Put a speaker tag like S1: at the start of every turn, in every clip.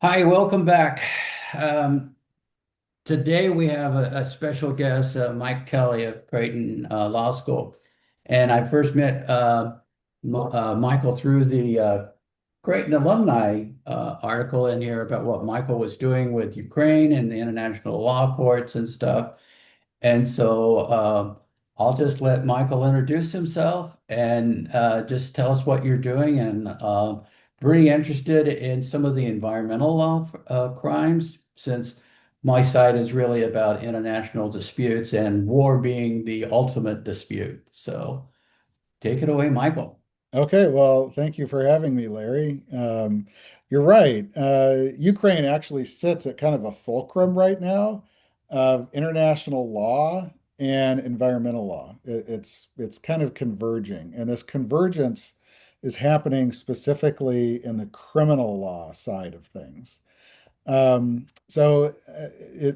S1: Hi, welcome back. Um, Today we have a special guest, Mike Kelly of Creighton Law School. And I first met Michael through the Creighton alumni article in here about what Michael was doing with Ukraine and the international law courts and stuff. And so I'll just let Michael introduce himself and just tell us what you're doing. And pretty interested in some of the environmental law crimes, since my side is really about international disputes and war being the ultimate dispute. So take it away, Michael.
S2: Okay, well, thank you for having me, Larry. You're right. Ukraine actually sits at kind of a fulcrum right now of international law and environmental law. It's kind of converging, and this convergence is happening specifically in the criminal law side of things. It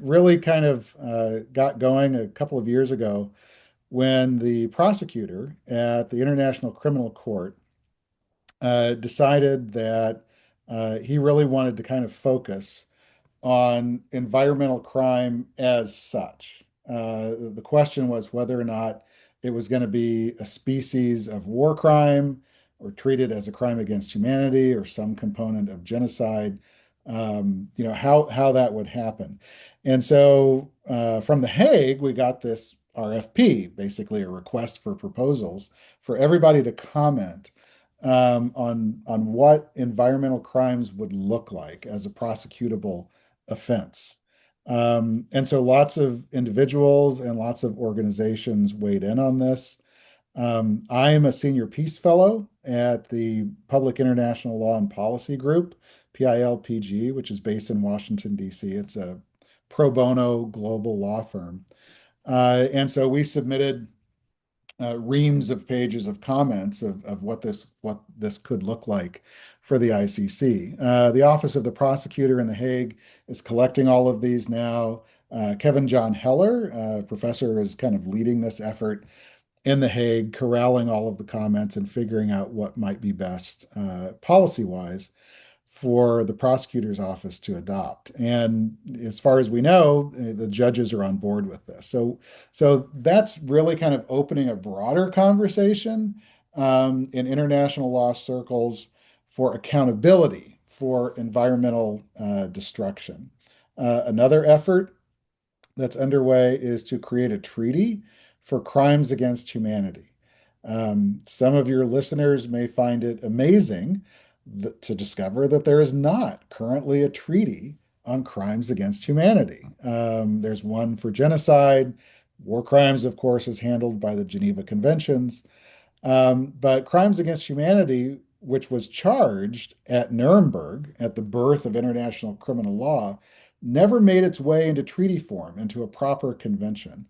S2: really kind of got going a couple of years ago when the prosecutor at the International Criminal Court decided that he really wanted to kind of focus on environmental crime as such. The question was whether or not it was going to be a species of war crime or treated as a crime against humanity or some component of genocide. How that would happen. And so from The Hague, we got this RFP, basically a request for proposals for everybody to comment on what environmental crimes would look like as a prosecutable offense. And so lots of individuals and lots of organizations weighed in on this. I am a senior peace fellow at the Public International Law and Policy Group, PILPG, which is based in Washington, D.C. It's a pro bono global law firm. And so we submitted reams of pages of comments of what this could look like for the ICC. The Office of the Prosecutor in The Hague is collecting all of these now. Kevin John Heller, professor, is kind of leading this effort in The Hague, corralling all of the comments and figuring out what might be best policy-wise for the prosecutor's office to adopt. And as far as we know, the judges are on board with this. So that's really kind of opening a broader conversation in international law circles for accountability for environmental destruction. Another effort that's underway is to create a treaty for crimes against humanity. Some of your listeners may find it amazing to discover that there is not currently a treaty on crimes against humanity. There's one for genocide. War crimes, of course, is handled by the Geneva Conventions. But crimes against humanity, which was charged at Nuremberg at the birth of international criminal law, never made its way into treaty form, into a proper convention.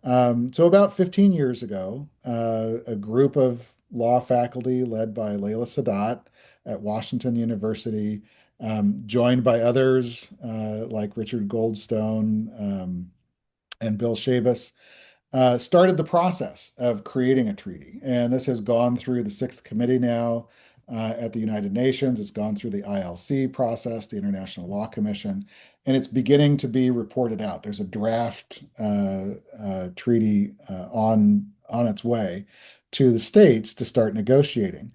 S2: So about 15 years ago, a group of law faculty led by Layla Sadat at Washington University, joined by others like Richard Goldstone and Bill Shabas, started the process of creating a treaty. And this has gone through the Sixth Committee now at the United Nations. It's gone through the ILC process, the International Law Commission, and it's beginning to be reported out. There's a draft treaty on its way to the states to start negotiating.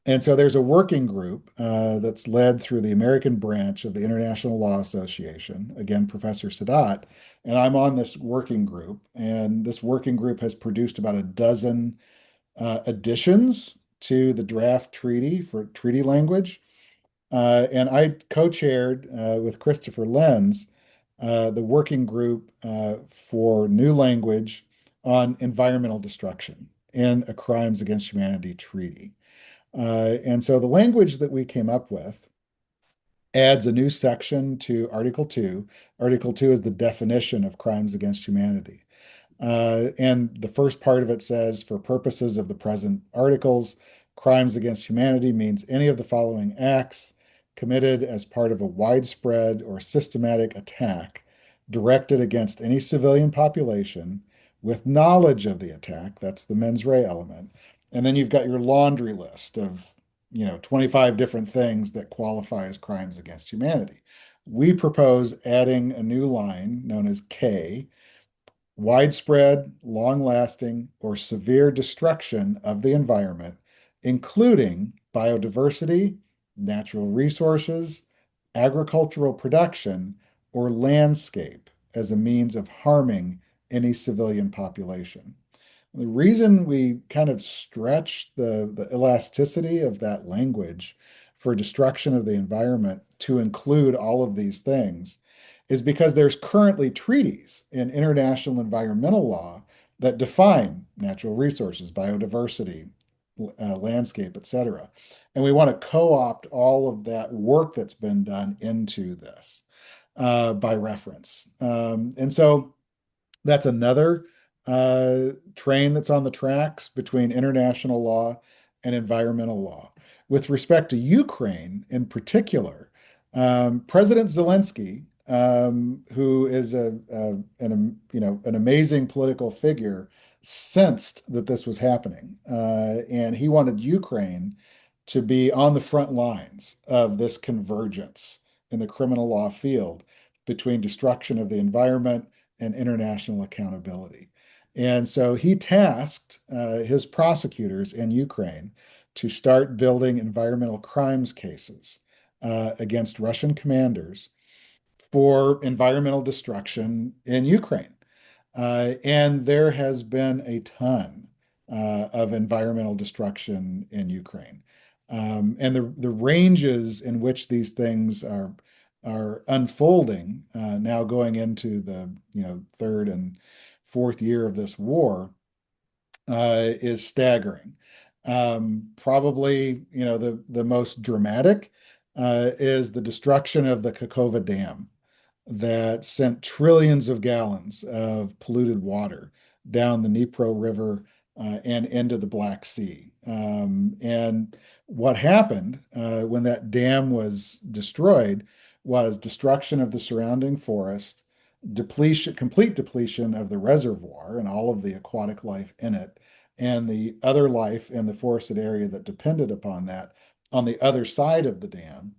S2: And so there's a working group that's led through the American branch of the International Law Association, again, Professor Sadat, and I'm on this working group. And this working group has produced about a dozen additions to the draft treaty for treaty language. And I co-chaired with Christopher Lenz the working group for new language on environmental destruction in a crimes against humanity treaty. And so the language that we came up with adds a new section to Article 2. Article 2 is the definition of crimes against humanity. And the first part of it says, for purposes of the present articles, crimes against humanity means any of the following acts committed as part of a widespread or systematic attack directed against any civilian population with knowledge of the attack. That's the mens rea element. And then you've got your laundry list of 25 different things that qualify as crimes against humanity. We propose adding a new line known as K, widespread, long-lasting, or severe destruction of the environment, including biodiversity, natural resources, agricultural production, or landscape as a means of harming any civilian population. The reason we kind of stretch the elasticity of that language for destruction of the environment to include all of these things is because there's currently treaties in international environmental law that define natural resources, biodiversity, landscape, etc. And we want to co-opt all of that work that's been done into this by reference. And so that's another train that's on the tracks between international law and environmental law. With respect to Ukraine in particular, President Zelensky, who is an amazing political figure, sensed that this was happening, and he wanted Ukraine to be on the front lines of this convergence in the criminal law field between destruction of the environment and international accountability. And so he tasked his prosecutors in Ukraine to start building environmental crimes cases against Russian commanders for environmental destruction in Ukraine. And there has been a ton of environmental destruction in Ukraine. And the ranges in which these things are unfolding now going into the third and fourth year of this war is staggering. Probably the most dramatic is the destruction of the Kakova Dam that sent trillions of gallons of polluted water down the Dnipro River and into the Black Sea. And what happened when that dam was destroyed was destruction of the surrounding forest, depletion, complete depletion of the reservoir and all of the aquatic life in it, and the other life in the forested area that depended upon that on the other side of the dam,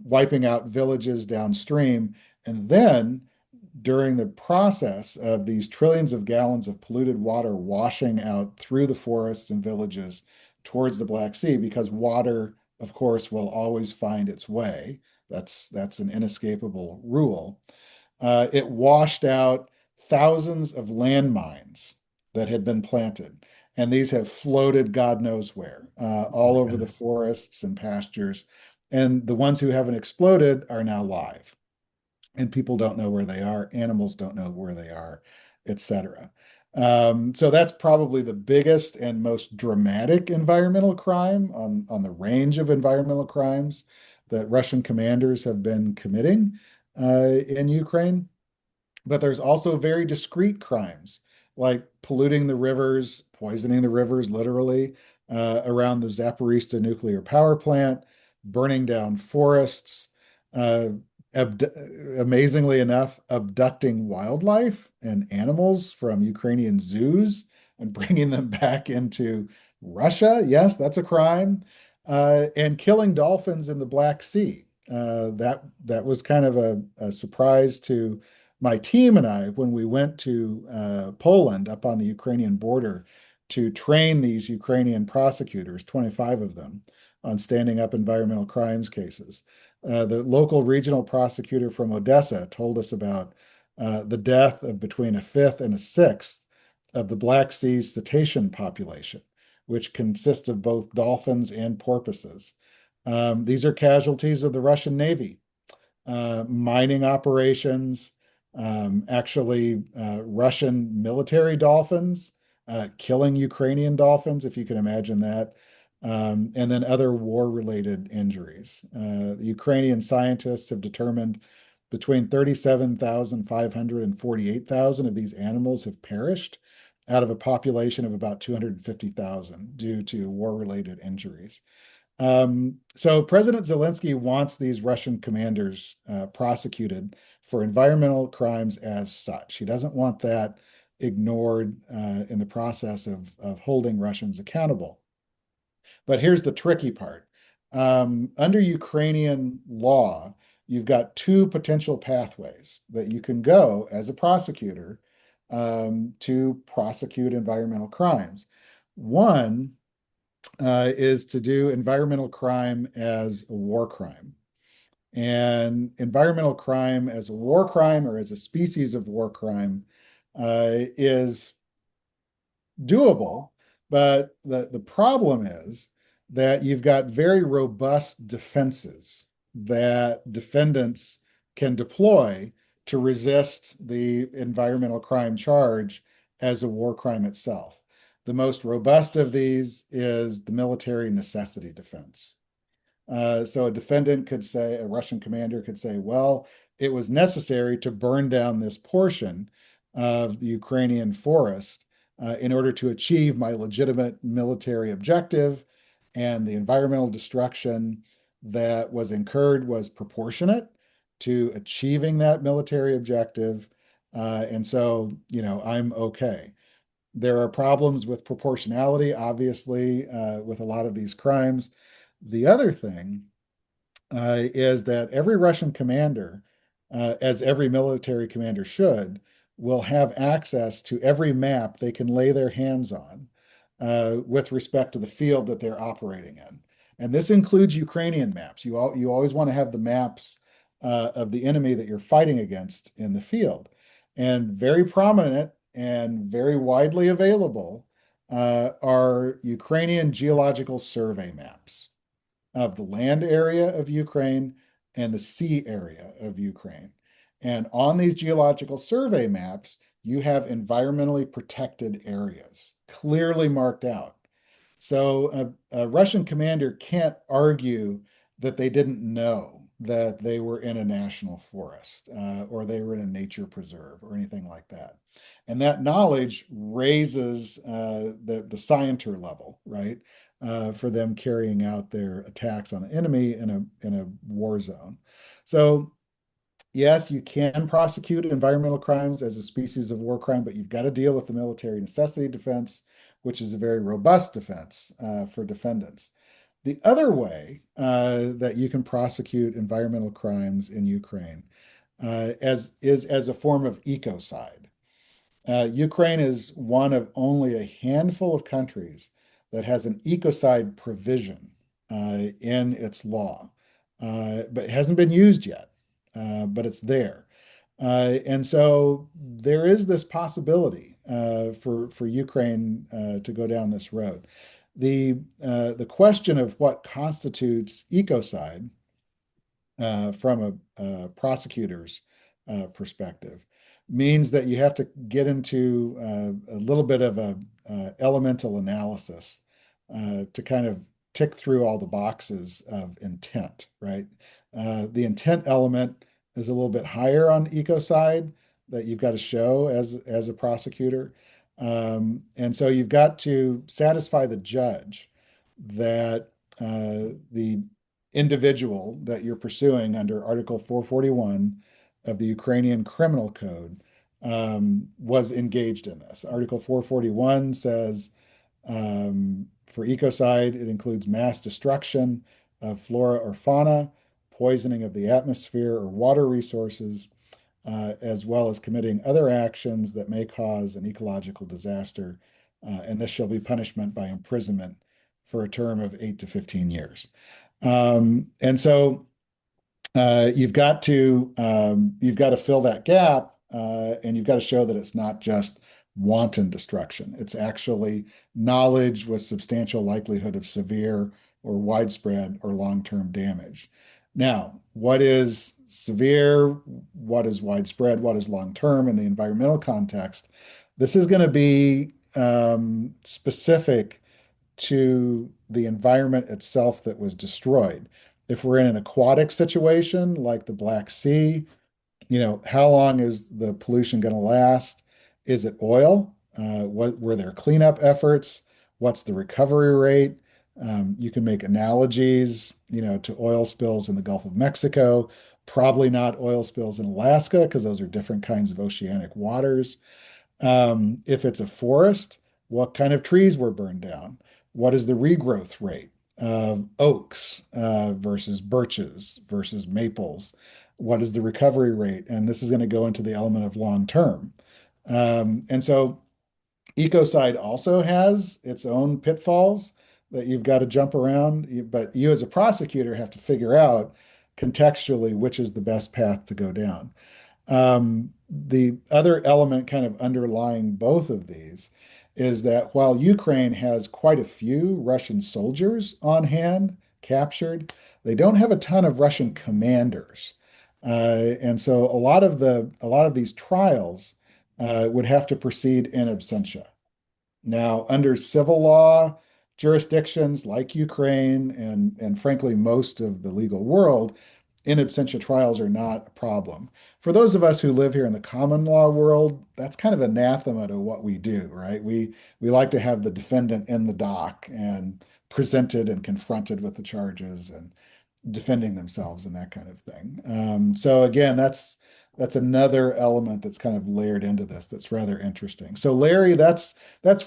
S2: wiping out villages downstream. And then during the process of these trillions of gallons of polluted water washing out through the forests and villages towards the Black Sea, because water, of course, will always find its way. That's an inescapable rule. It washed out thousands of landmines that had been planted. And these have floated God knows where, all over the forests and pastures. And the ones who haven't exploded are now live. And people don't know where they are, animals don't know where they are, etc. So that's probably the biggest and most dramatic environmental crime on the range of environmental crimes that Russian commanders have been committing in Ukraine. But there's also very discrete crimes like polluting the rivers, poisoning the rivers literally around the Zaporizhzhia nuclear power plant, burning down forests, uh, amazingly enough, abducting wildlife and animals from Ukrainian zoos and bringing them back into Russia. Yes, that's a crime. And killing dolphins in the Black Sea. That was kind of a surprise to my team and I when we went to Poland up on the Ukrainian border to train these Ukrainian prosecutors, 25 of them, on standing up environmental crimes cases. The local regional prosecutor from Odessa told us about the death of between a fifth and a sixth of the Black Sea cetacean population, which consists of both dolphins and porpoises. These are casualties of the Russian Navy, mining operations, actually Russian military dolphins, killing Ukrainian dolphins, if you can imagine that, and then other war-related injuries. The Ukrainian scientists have determined between 37,500 and 48,000 of these animals have perished out of a population of about 250,000 due to war-related injuries. So President Zelensky wants these Russian commanders prosecuted for environmental crimes as such. He doesn't want that ignored in the process of holding Russians accountable. But here's the tricky part. Under Ukrainian law, you've got two potential pathways that you can go as a prosecutor to prosecute environmental crimes. One is to do environmental crime as a war crime. And environmental crime as a war crime or as a species of war crime is doable, but the problem is that you've got very robust defenses that defendants can deploy to resist the environmental crime charge as a war crime itself. The most robust of these is the military necessity defense. So a defendant could say, a Russian commander could say, well, it was necessary to burn down this portion of the Ukrainian forest in order to achieve my legitimate military objective, and the environmental destruction that was incurred was proportionate to achieving that military objective. And so, I'm okay. There are problems with proportionality, obviously, with a lot of these crimes. The other thing is that every Russian commander, as every military commander should, will have access to every map they can lay their hands on with respect to the field that they're operating in. And this includes Ukrainian maps. You always want to have the maps of the enemy that you're fighting against in the field. And very prominent and very widely available are Ukrainian geological survey maps of the land area of Ukraine and the sea area of Ukraine. And on these geological survey maps, you have environmentally protected areas clearly marked out. So a Russian commander can't argue that they didn't know that they were in a national forest or they were in a nature preserve or anything like that. And that knowledge raises the scienter level, right? For them carrying out their attacks on the enemy in a war zone. So yes, you can prosecute environmental crimes as a species of war crime, but you've got to deal with the military necessity defense, which is a very robust defense for defendants. The other way that you can prosecute environmental crimes in Ukraine as a form of ecocide. Ukraine is one of only a handful of countries that has an ecocide provision in its law, but it hasn't been used yet, but it's there. And so there is this possibility for Ukraine to go down this road. The question of what constitutes ecocide from a prosecutor's perspective means that you have to get into a little bit of a elemental analysis to kind of tick through all the boxes of intent, right? The intent element is a little bit higher on ecocide that you've got to show as a prosecutor. And so you've got to satisfy the judge that the individual that you're pursuing under Article 441 of the Ukrainian Criminal Code was engaged in this. Article 441 says for ecocide, it includes mass destruction of flora or fauna, poisoning of the atmosphere or water resources, as well as committing other actions that may cause an ecological disaster. And this shall be punishment by imprisonment for a term of 8 to 15 years. And so you've got to fill that gap, and you've got to show that it's not just wanton destruction. It's actually knowledge with substantial likelihood of severe or widespread or long-term damage. Now, what is severe? What is widespread? What is long-term in the environmental context? This is going to be specific to the environment itself that was destroyed. If we're in an aquatic situation like the Black Sea, how long is the pollution going to last? Is it oil? What were there cleanup efforts? What's the recovery rate? You can make analogies, to oil spills in the Gulf of Mexico. Probably not oil spills in Alaska because those are different kinds of oceanic waters. If it's a forest, what kind of trees were burned down? What is the regrowth rate of oaks versus birches versus maples? What is the recovery rate? And this is going to go into the element of long term. And so Ecocide also has its own pitfalls that you've got to jump around, but you as a prosecutor have to figure out contextually which is the best path to go down. The other element kind of underlying both of these is that while Ukraine has quite a few Russian soldiers on hand captured, they don't have a ton of Russian commanders. And so a lot of these trials would have to proceed in absentia. Now, under civil law jurisdictions like Ukraine and frankly most of the legal world, in absentia trials are not a problem. For those of us who live here in the common law world, that's kind of anathema to what we do, right? We like to have the defendant in the dock and presented and confronted with the charges and defending themselves and that kind of thing. So again, that's another element that's kind of layered into this that's rather interesting. So Larry, that's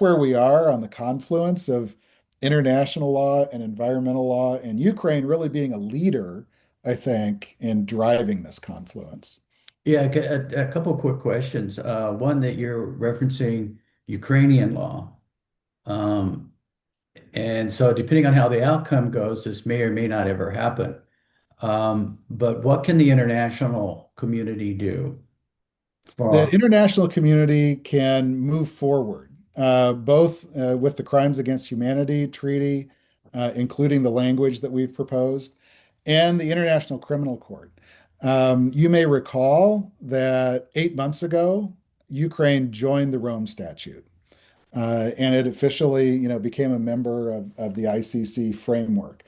S2: where we are on the confluence of international law and environmental law, and Ukraine really being a leader, I think, in driving this confluence.
S1: Yeah, a couple of quick questions. One that you're referencing Ukrainian law. Um, and so depending on how the outcome goes, this may or may not ever happen. But what can the international community do
S2: The
S1: for,
S2: international community can move forward, both with the Crimes Against Humanity Treaty, including the language that we've proposed, and the International Criminal Court. You may recall that 8 months ago, Ukraine joined the Rome Statute, and it officially, became a member of the ICC framework.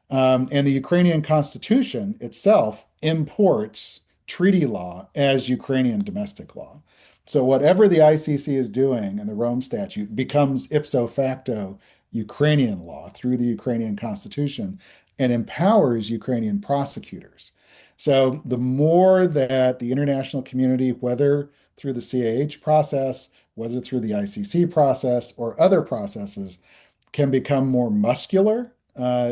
S2: And the Ukrainian constitution itself imports treaty law as Ukrainian domestic law. So whatever the ICC is doing in the Rome Statute becomes ipso facto Ukrainian law through the Ukrainian constitution and empowers Ukrainian prosecutors. So the more that the international community, whether through the CAH process, whether through the ICC process or other processes, can become more muscular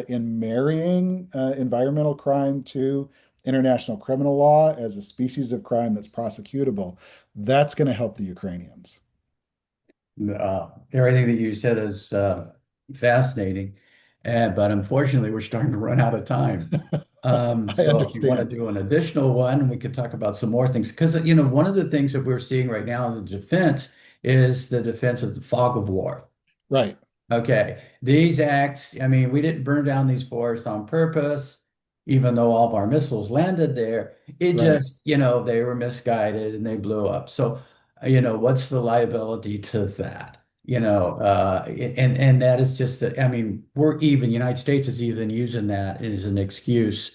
S2: in marrying environmental crime to international criminal law as a species of crime that's prosecutable, that's going to help the Ukrainians.
S1: everything that you said is fascinating. But unfortunately, we're starting to run out of time.
S2: I
S1: So if you want to
S2: understand.
S1: do an additional one, we could talk about some more things. Because, one of the things that we're seeing right now in the defense is the defense of the fog of war.
S2: Right.
S1: Okay, these acts, I mean, we didn't burn down these forests on purpose, even though all of our missiles landed there. It
S2: Right.
S1: just, they were misguided and they blew up. So, what's the liability to that? And that is just that, I mean, United States is even using that as an excuse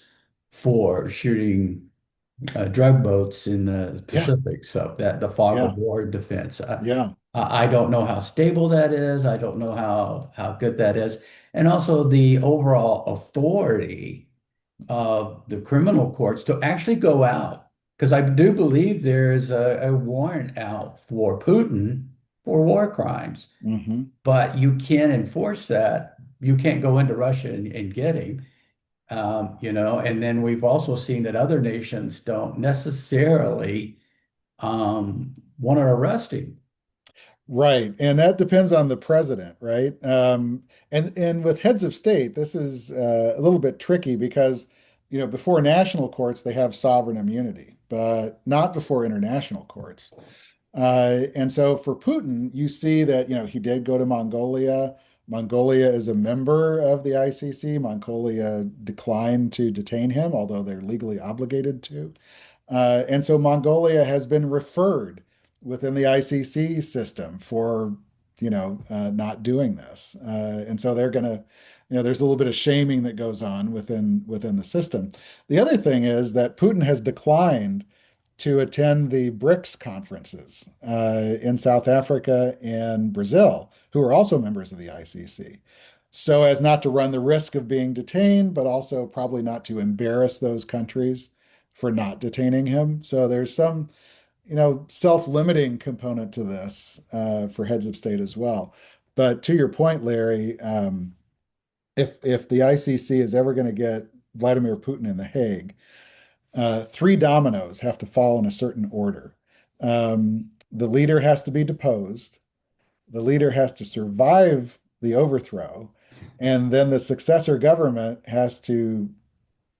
S1: for shooting drug boats in the
S2: Yeah.
S1: Pacific. So that the fog of
S2: Yeah.
S1: war defense.
S2: Yeah.
S1: I don't know how stable that is. I don't know how good that is. And also the overall authority of the criminal courts to actually go out. Because I do believe there's a warrant out for Putin for war crimes,
S2: Hmm.
S1: but you can't enforce that. You can't go into Russia and get him. And then we've also seen that other nations don't necessarily want to arrest him.
S2: Right. And that depends on the president, right? And with heads of state, this is a little bit tricky because, before national courts, they have sovereign immunity, but not before international courts. And so for Putin, you see that, he did go to Mongolia. Mongolia is a member of the ICC. Mongolia declined to detain him, although they're legally obligated to. And so Mongolia has been referred within the ICC system for, not doing this. And so they're going to, there's a little bit of shaming that goes on within the system. The other thing is that Putin has declined to attend the BRICS conferences in South Africa and Brazil, who are also members of the ICC, so as not to run the risk of being detained, but also probably not to embarrass those countries for not detaining him. So there's some, self-limiting component to this for heads of state as well. But to your point, Larry, if the ICC is ever going to get Vladimir Putin in The Hague, three dominoes have to fall in a certain order. The leader has to be deposed, the leader has to survive the overthrow, and then the successor government has to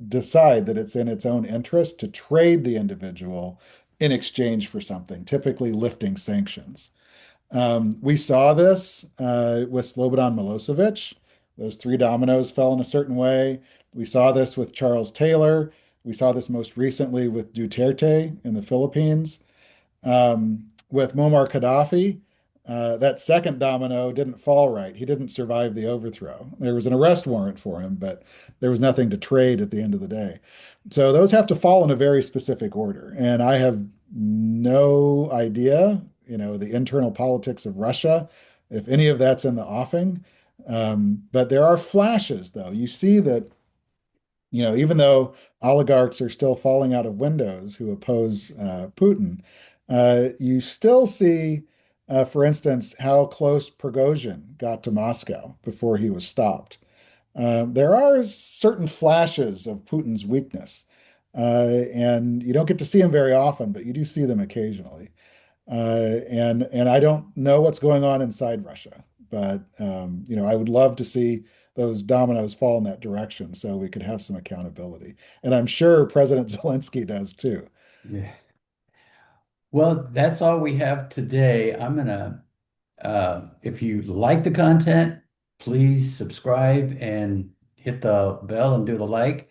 S2: decide that it's in its own interest to trade the individual in exchange for something, typically lifting sanctions. We saw this with Slobodan Milosevic. Those three dominoes fell in a certain way. We saw this with Charles Taylor. We saw this most recently with Duterte in the Philippines. With Muammar Gaddafi, that second domino didn't fall right. He didn't survive the overthrow. There was an arrest warrant for him, but there was nothing to trade at the end of the day. So those have to fall in a very specific order. And I have no idea, the internal politics of Russia, if any of that's in the offing. But there are flashes, though. You see that even though oligarchs are still falling out of windows who oppose Putin, you still see, for instance, how close Prigozhin got to Moscow before he was stopped. There are certain flashes of Putin's weakness, and you don't get to see them very often, but you do see them occasionally. And I don't know what's going on inside Russia, but I would love to see those dominoes fall in that direction so we could have some accountability. And I'm sure President Zelensky does too.
S1: Yeah. Well, that's all we have today. If you like the content, please subscribe and hit the bell and do the like.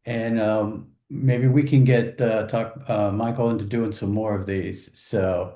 S1: And maybe we can get talk Michael into doing some more of these. So